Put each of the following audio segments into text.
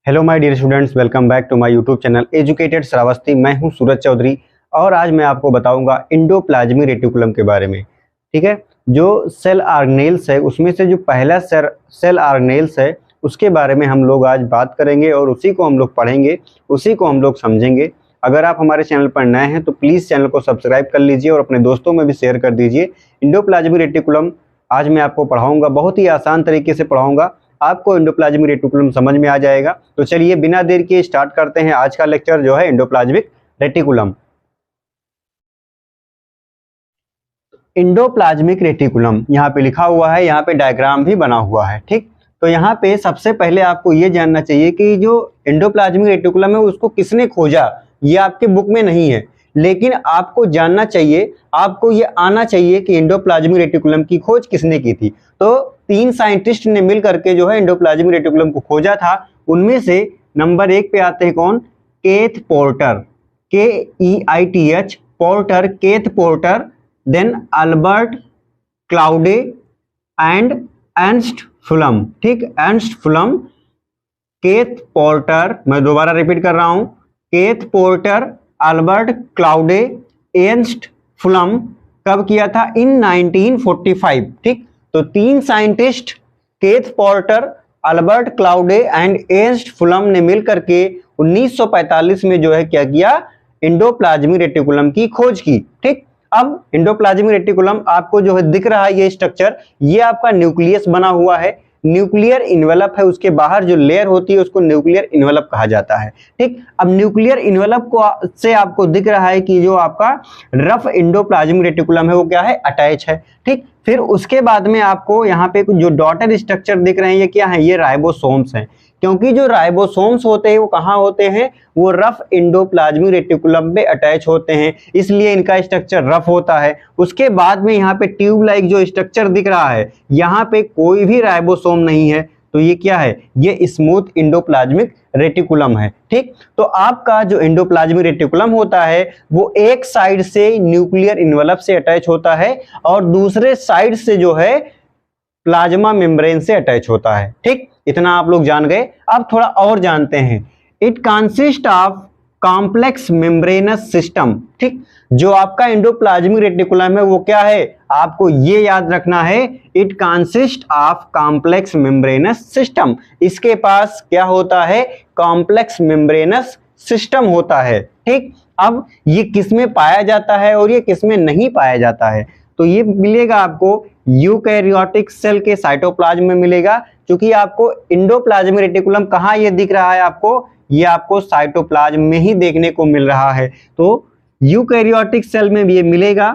Hello my dear students, welcome back to my YouTube channel educated Shravasti. मैं हूं सूरज चौधरी और आज मैं आपको बताऊंगा एंडोप्लाज्मिक रेटिकुलम के बारे में। ठीक है, जो सेल ऑर्गेनेल्स है उसमें से जो पहला सेल ऑर्गेनेल्स है उसके बारे में हम लोग आज बात करेंगे और उसी को हम लोग पढ़ेंगे, उसी को हम लोग समझेंगे। अगर आप हमारे चैनल पर नए हैं तो प्लीज़ चैनल को सब्सक्राइब कर लीजिए और अपने दोस्तों में भी शेयर कर दीजिए। एंडोप्लाज्मिक रेटिकुलम आज मैं आपको पढ़ाऊँगा, बहुत ही आसान तरीके से पढ़ाऊँगा, आपको एंडोप्लाज्मिक रेटिकुलम समझ में आ जाएगा। तो चलिए बिना देर किए स्टार्ट करते हैं आज का लेक्चर जो है एंडोप्लाज्मिक रेटिकुलम। एंडोप्लाज्मिक रेटिकुलम यहाँ पे लिखा हुआ है, यहाँ पे डायग्राम भी बना हुआ है। ठीक, तो यहाँ पे सबसे पहले आपको ये जानना चाहिए कि जो एंडोप्लाज्मिक रेटिकुलम है उसको किसने खोजा। ये आपके बुक में नहीं है, लेकिन आपको जानना चाहिए, आपको ये आना चाहिए कि एंडोप्लाज्मिक रेटिकुलम की खोज किसने की थी। तो 3 साइंटिस्ट ने मिल करके जो है एंडोप्लाज्मिक रेटिकुलम को खोजा था। उनमें से नंबर 1 पे आते हैं कौन? Keith Porter, KEITH Porter, Keith Porter, then Albert Claude and Ernest Fullam. ठीक, एर्नस्ट फुलम, केथ पोर्टर, मैं दोबारा रिपीट कर रहा हूं, Keith Porter, Albert Claude, Ernest Fullam. कब किया था? इन 1945। ठीक, तो 3 scientist Keith Porter, Albert Claude and Ernest Fullam ने मिलकर के 1945 में जो है क्या किया? एंडोप्लाज्मिक रेटिकुलम की खोज की। ठीक, अब एंडोप्लाज्मिक रेटिकुलम आपको जो है दिख रहा है ये स्ट्रक्चर, ये आपका न्यूक्लियस बना हुआ है, न्यूक्लियर इन्वेलप है, उसके बाहर जो लेयर होती है उसको न्यूक्लियर इन्वेलप कहा जाता है। ठीक, अब न्यूक्लियर इन्वेलप को से आपको दिख रहा है कि जो आपका रफ एंडोप्लाज्मिक रेटिकुलम है वो क्या है? अटैच है। ठीक, फिर उसके बाद में आपको यहाँ पे जो डॉटेड स्ट्रक्चर दिख रहे हैं ये क्या है? ये राइबोसोम्स हैं, क्योंकि जो राइबोसोम्स होते हैं वो कहाँ होते हैं? वो रफ एंडोप्लाज्मिक रेटिकुलम पे अटैच होते हैं, इसलिए इनका स्ट्रक्चर रफ होता है। उसके बाद में यहाँ पे ट्यूब लाइक जो स्ट्रक्चर दिख रहा है, यहाँ पे कोई भी राइबोसोम नहीं है, तो ये क्या है? ये स्मूथ एंडोप्लाज्मिक रेटिकुलम है। ठीक, तो आपका जो एंडोप्लाज्मिक रेटिकुलम होता है वो एक साइड से न्यूक्लियर इन्वेलप से अटैच होता है और दूसरे साइड से जो है प्लाज्मा मेम्ब्रेन से अटैच होता है। ठीक, इतना आप लोग जान गए। अब थोड़ा और जानते हैं। It consist of complex membranes system. ठीक, जो आपका एंडोप्लाज्मिक रेटिकुलम है वो क्या है? आपको ये याद रखना है, it consist of complex membranes system. इसके पास क्या होता है? कॉम्प्लेक्स मेम्ब्रेनस सिस्टम होता है। ठीक, अब ये किसमें पाया जाता है और ये किसमें नहीं पाया जाता है? तो ये मिलेगा आपको यूकैरियोटिक सेल के साइटोप्लाज्म में मिलेगा, क्योंकि आपको एंडोप्लाज्मिक रेटिकुलम कहाँ ये दिख रहा है? आपको ये आपको साइटोप्लाज्म में ही देखने को मिल रहा है। तो यूकैरियोटिक सेल में ये मिलेगा,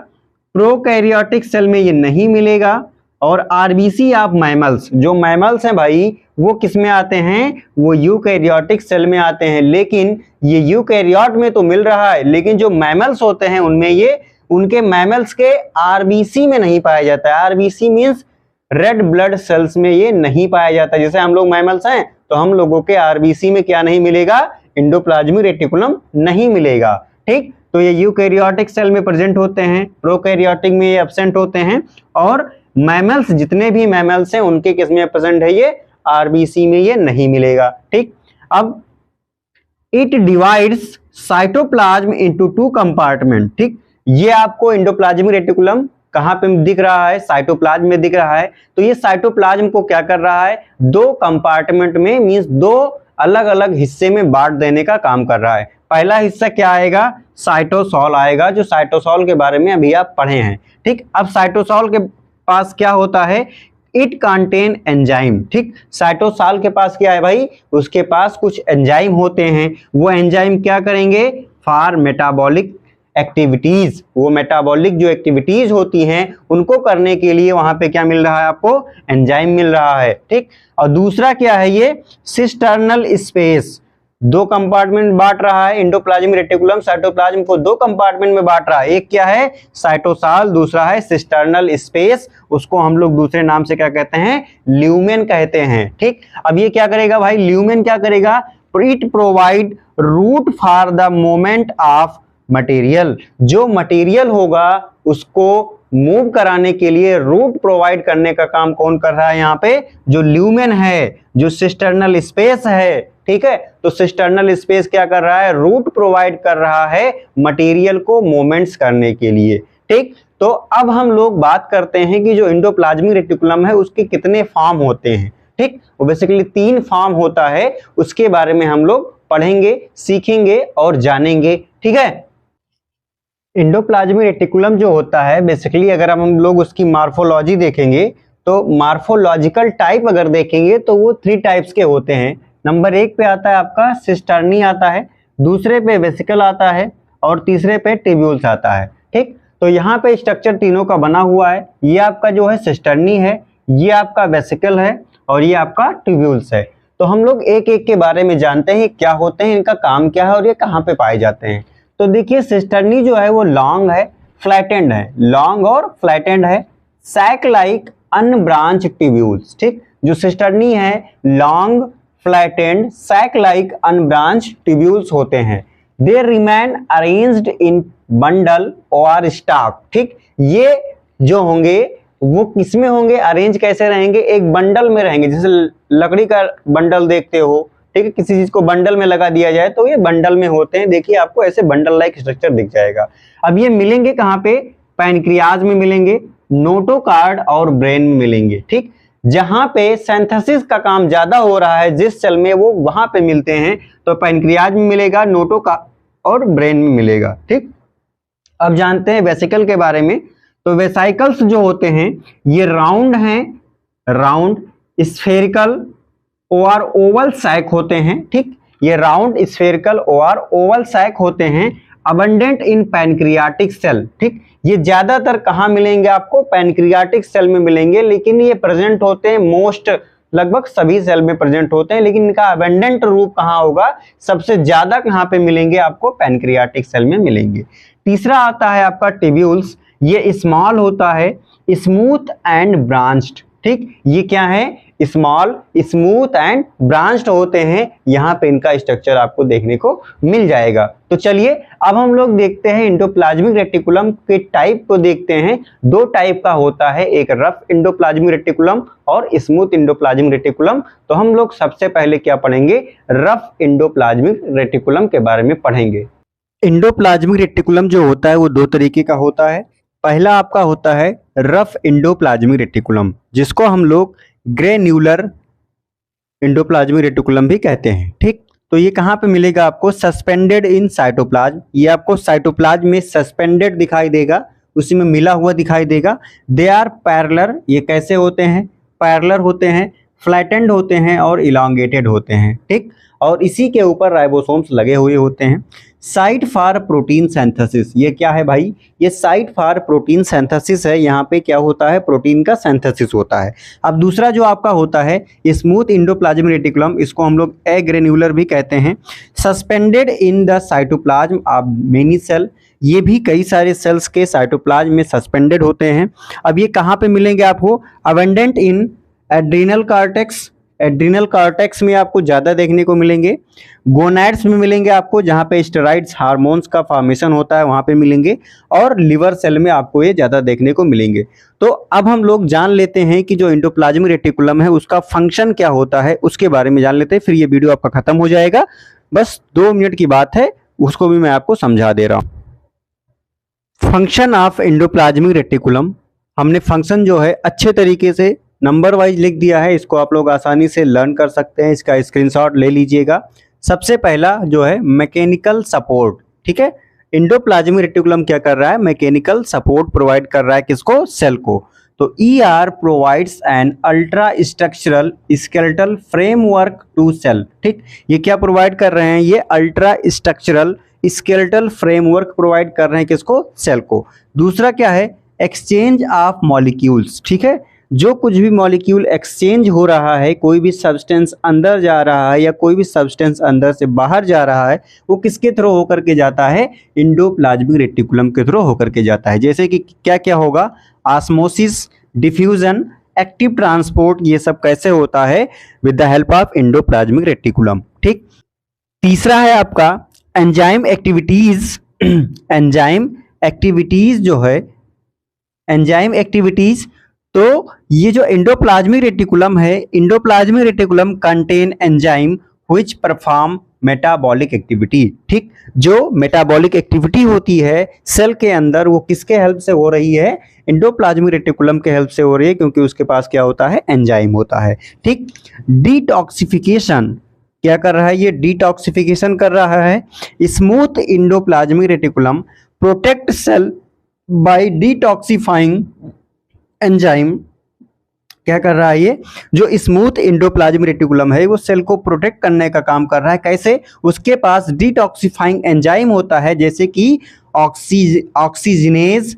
प्रोकैरियोटिक सेल में ये नहीं मिलेगा। और आरबीसी ऑफ मैमल्स, जो मैमल्स हैं भाई वो किस में आते हैं? वो यूकैरियोटिक सेल में आते हैं। लेकिन ये यूकैरियोट में तो मिल रहा है, लेकिन जो मैमल्स होते हैं उनमें ये, उनके मैमल्स के आरबीसी में नहीं पाया जाता है। RBC means red blood cells में ये नहीं पाया जाता। जैसे हम लोग मैमल्स हैं तो हम लोगों के आरबीसी में क्या नहीं मिलेगा? एंडोप्लाज्मिक रेटिकुलम नहीं मिलेगा। ठीक, तो ये यूकैरियोटिक सेल में प्रेजेंट होते हैं, प्रोकैरियोटिक में ये एब्सेंट होते हैं, और मैमल्स, जितने भी मैमल्स हैं उनके किस में प्रेजेंट है? ये आरबीसी में ये नहीं मिलेगा। ठीक, अब it divides cytoplasm into 2 compartment. ठीक, ये आपको एंडोप्लाज्मिक रेटिकुलम कहाँ पे दिख रहा है? साइटोप्लाज्म में दिख रहा है। तो ये साइटोप्लाज्म को क्या कर रहा है? 2 कंपार्टमेंट में, मींस 2 अलग अलग हिस्से में बांट देने का काम कर रहा है। पहला हिस्सा क्या आएगा? साइटोसॉल आएगा, जो साइटोसॉल के बारे में अभी आप पढ़े हैं। ठीक, अब साइटोसॉल के पास क्या होता है? It contain enzyme. ठीक, साइटोसॉल के पास क्या है भाई? उसके पास कुछ एंजाइम होते हैं। वो एंजाइम क्या करेंगे? फॉर मेटाबॉलिक एक्टिविटीज, वो मेटाबॉलिक जो एक्टिविटीज होती हैं उनको करने के लिए वहां पे क्या मिल रहा है? आपको एंजाइम मिल रहा है। ठीक, और दूसरा क्या है? ये सिस्टर्नल स्पेस, 2 कंपार्टमेंट बांट रहा है एंडोप्लाज्मिक रेटिकुलम, साइटोप्लाज्म को 2 कंपार्टमेंट में बांट रहा है। एक क्या है? साइटोसॉल, दूसरा है सिस्टर्नल स्पेस, उसको हम लोग दूसरे नाम से क्या कहते हैं? ल्यूमेन कहते हैं। ठीक, अब ये क्या करेगा भाई? ल्यूमेन क्या करेगा? It provide route for the movement of material. जो मटेरियल होगा उसको मूव कराने के लिए रूट प्रोवाइड करने का काम कौन कर रहा है? यहाँ पे जो ल्यूमेन है, जो सिस्टर्नल स्पेस है। ठीक है। तो सिस्टर्नल स्पेस क्या कर रहा है, रूट प्रोवाइड कर रहा है मटेरियल को मूवमेंट्स करने के लिए, ठीक। तो अब हम लोग बात करते हैं कि जो एंडोप्लाज्मिक रेटिकुलम है उसके कितने फॉर्म होते हैं, ठीक। वो बेसिकली 3 फॉर्म होता है, उसके बारे में हम लोग पढ़ेंगे, सीखेंगे और जानेंगे, ठीक है। एंडोप्लाज्मिक रेटिकुलम जो होता है बेसिकली अगर हम लोग उसकी मार्फोलॉजी देखेंगे तो मार्फोलॉजिकल टाइप अगर देखेंगे तो वो 3 टाइप्स के होते हैं। नंबर 1 पे आता है आपका सिस्टर्नी आता है, दूसरे पे वेसिकल आता है और तीसरे पे ट्यूब्यूल्स आता है, ठीक। तो यहाँ पे स्ट्रक्चर तीनों का बना हुआ है, ये आपका जो है सिस्टर्नी है, ये आपका वेसिकल है और ये आपका ट्यूब्यूल्स है। तो हम लोग एक एक के बारे में जानते हैं क्या होते हैं, इनका काम क्या है और ये कहाँ पे पाए जाते हैं। तो देखिए सिस्टर्नी जो है वो लॉन्ग है, फ्लैटेंड है, लॉन्ग और फ्लैटेंड है, सैक लाइक अनब्रांच ट्यूब्यूल्स, ठीक। जो सिस्टर्नी है long flattened sac like unbranch tubules होते हैं। They remain arranged in bundle और स्टॉक, ठीक। ये जो होंगे वो किसमें होंगे, अरेंज कैसे रहेंगे, एक बंडल में रहेंगे, जैसे लकड़ी का बंडल देखते हो, ठीक है। किसी चीज को बंडल में लगा दिया जाए तो ये बंडल में होते हैं, देखिए आपको ऐसे बंडल लाइक स्ट्रक्चर दिख जाएगा। अब ये मिलेंगे कहाँ पे, पैनक्रियाज में मिलेंगे, नोटोकार्ड और ब्रेन में मिलेंगे, ठीक। जहां पे सिंथेसिस का काम ज्यादा हो रहा है जिस सेल में वो वहां पे मिलते हैं, तो पैनक्रियाज में मिलेगा, नोटोकार्ड और ब्रेन में मिलेगा, ठीक। अब जानते हैं वेसिकल के बारे में। तो वेसाइकल्स जो होते हैं ये राउंड हैं, राउंड स्फेरिकल और ओवल सैक होते हैं, ठीक। ये राउंड स्फेरिकल और ओवल सैक होते हैं, अबंडेंट इन पैनक्रियाटिक सेल, ठीक। ये ज्यादातर कहाँ मिलेंगे आपको, पैनक्रियाटिक सेल में मिलेंगे, लेकिन ये प्रेजेंट होते हैं मोस्ट लगभग सभी सेल में प्रेजेंट होते हैं, लेकिन इनका अबंडेंट रूप कहाँ होगा, सबसे ज्यादा कहाँ पे मिलेंगे आपको, पैनक्रियाटिक सेल में मिलेंगे। तीसरा आता है आपका ट्यूब्यूल्स, ये स्मॉल होता है, स्मूथ एंड ब्रांच्ड, ठीक। ये क्या है, स्मॉल स्मूथ एंड ब्रांच्ड होते हैं, यहाँ पे इनका स्ट्रक्चर आपको देखने को मिल जाएगा। तो चलिए अब हम लोग देखते हैं एंडोप्लाज्मिक रेटिकुलम के टाइप को देखते हैं। 2 टाइप का होता है, एक रफ एंडोप्लाज्मिक रेटिकुलम और स्मूथ एंडोप्लाज्मिक रेटिकुलम। तो हम लोग सबसे पहले क्या पढ़ेंगे, रफ एंडोप्लाज्मिक रेटिकुलम के बारे में पढ़ेंगे। एंडोप्लाज्मिक रेटिकुलम जो होता है वो 2 तरीके का होता है। पहला आपका होता है रफ एंडोप्लाज्मिक रेटिकुलम, जिसको हम लोग ग्रेन्यूलर एंडोप्लाज्मिक रेटिकुलम भी कहते हैं, ठीक। तो ये कहाँ पे मिलेगा आपको, सस्पेंडेड इन साइटोप्लाज्म, ये आपको साइटोप्लाज्म में सस्पेंडेड दिखाई देगा, उसी में मिला हुआ दिखाई देगा। दे आर पैरेलल, ये कैसे होते हैं, पैरेलल होते हैं, फ्लैटेंड होते हैं और इलांगेटेड होते हैं, ठीक। और इसी के ऊपर राइबोसोम्स लगे हुए होते हैं। साइट फॉर प्रोटीन सिंथेसिस, ये क्या है भाई, ये साइट फॉर प्रोटीन सिंथेसिस है, यहाँ पे क्या होता है, प्रोटीन का सिंथेसिस होता है। अब दूसरा जो आपका होता है स्मूथ एंडोप्लाज्मिक रेटिकुलम, इसको हम लोग एग्रेन्युलर भी कहते हैं, suspended in the cytoplasm of many cell, ये भी कई सारे सेल्स के साइटोप्लाज्म में सस्पेंडेड होते हैं। अब ये कहाँ पे मिलेंगे आपको, अबंडेंट इन एड्रीनल कॉर्टेक्स, एड्रीनल कॉर्टेक्स में आपको ज़्यादा देखने को मिलेंगे। गोनैड्स में मिलेंगे आपको, जहाँ पे स्टेरॉइड्स हार्मोन्स का फॉर्मेशन होता है वहाँ पे मिलेंगे, और लिवर सेल में आपको ये ज़्यादा देखने को मिलेंगे। तो अब हम लोग जान लेते हैं कि जो एंडोप्लाज्मिक रेटिकुलम है उसका फंक्शन क्या होता है, उसके बारे में जान लेते हैं, फिर ये वीडियो आपका खत्म हो जाएगा। बस 2 मिनट की बात है, उसको भी मैं आपको समझा दे रहा हूँ। फंक्शन ऑफ एंडोप्लाज्मिक रेटिकुलम, हमने फंक्शन जो है अच्छे तरीके से नंबर वाइज लिख दिया है, इसको आप लोग आसानी से लर्न कर सकते हैं, इसका स्क्रीनशॉट ले लीजिएगा। सबसे पहला जो है मैकेनिकल सपोर्ट, ठीक है। एंडोप्लाज्मिक रेटिकुलम क्या कर रहा है, मैकेनिकल सपोर्ट प्रोवाइड कर रहा है, किसको, सेल को। तो ER provides an ultra structural skeletal framework to cell, ठीक। ये क्या प्रोवाइड कर रहे हैं, ये ultra structural skeletal framework provide कर रहे हैं, किसको, सेल को। दूसरा क्या है, एक्सचेंज ऑफ मॉलिक्यूल्स, ठीक है। जो कुछ भी मॉलिक्यूल एक्सचेंज हो रहा है, कोई भी सब्सटेंस अंदर जा रहा है या कोई भी सब्सटेंस अंदर से बाहर जा रहा है, वो किसके थ्रू होकर के जाता है, एंडोप्लाज्मिक रेटिकुलम के थ्रू होकर के जाता है। जैसे कि क्या क्या होगा, ऑस्मोसिस, डिफ्यूजन, एक्टिव ट्रांसपोर्ट, ये सब कैसे होता है, with the help of endoplasmic reticulum, ठीक। तीसरा है आपका एंजाइम एक्टिविटीज। एंजाइम एक्टिविटीज जो है, एंजाइम एक्टिविटीज, तो ये जो एंडोप्लाज्मिक रेटिकुलम है, endoplasmic reticulum contain enzyme which perform metabolic activity. ठीक, जो मेटाबॉलिक एक्टिविटी होती है सेल के अंदर वो किसके हेल्प से हो रही है, एंडोप्लाज्मिक रेटिकुलम के हेल्प से हो रही है, क्योंकि उसके पास क्या होता है, एंजाइम होता है। ठीक, डिटॉक्सिफिकेशन क्या कर रहा है, ये डिटॉक्सिफिकेशन कर रहा है। Smooth endoplasmic reticulum protect cell by detoxifying enzyme. क्या कर रहा है, ये जो स्मूथ एंडोप्लाज्मिक रेटिकुलम है वो सेल को प्रोटेक्ट करने का काम कर रहा है। कैसे, उसके पास डिटॉक्सिफाइंग एंजाइम होता है, जैसे कि oxygenase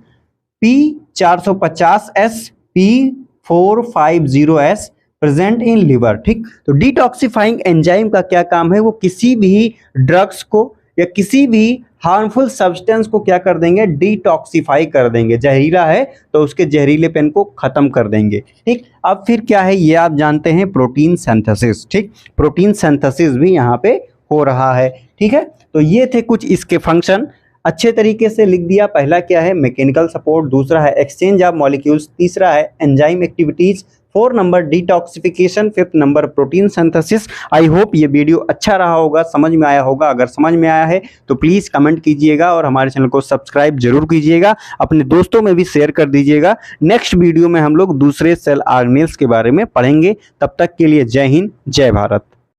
P450S P450S present in liver. ठीक, तो डिटॉक्सिफाइंग एंजाइम का क्या काम है, वो किसी भी ड्रग्स को या किसी भी हार्मफुल सब्सटेंस को क्या कर देंगे, डिटॉक्सिफाई कर देंगे। जहरीला है तो उसके जहरीलेपन को खत्म कर देंगे। ठीक, अब फिर क्या है, ये आप जानते हैं प्रोटीन सिंथेसिस। ठीक, प्रोटीन सिंथेसिस भी यहाँ पे हो रहा है। ठीक है, तो ये थे कुछ इसके फंक्शन, अच्छे तरीके से लिख दिया। पहला क्या है, मैकेनिकल सपोर्ट, दूसरा है एक्सचेंज ऑफ मॉलिक्यूल्स, तीसरा है enzyme activities, 4 number detoxification, 5th number protein synthesis. I hope ये वीडियो अच्छा रहा होगा, समझ में आया होगा। अगर समझ में आया है तो प्लीज़ कमेंट कीजिएगा और हमारे चैनल को सब्सक्राइब जरूर कीजिएगा, अपने दोस्तों में भी शेयर कर दीजिएगा। नेक्स्ट वीडियो में हम लोग दूसरे सेल ऑर्गेनेल्स के बारे में पढ़ेंगे। तब तक के लिए जय हिंद, जय भारत।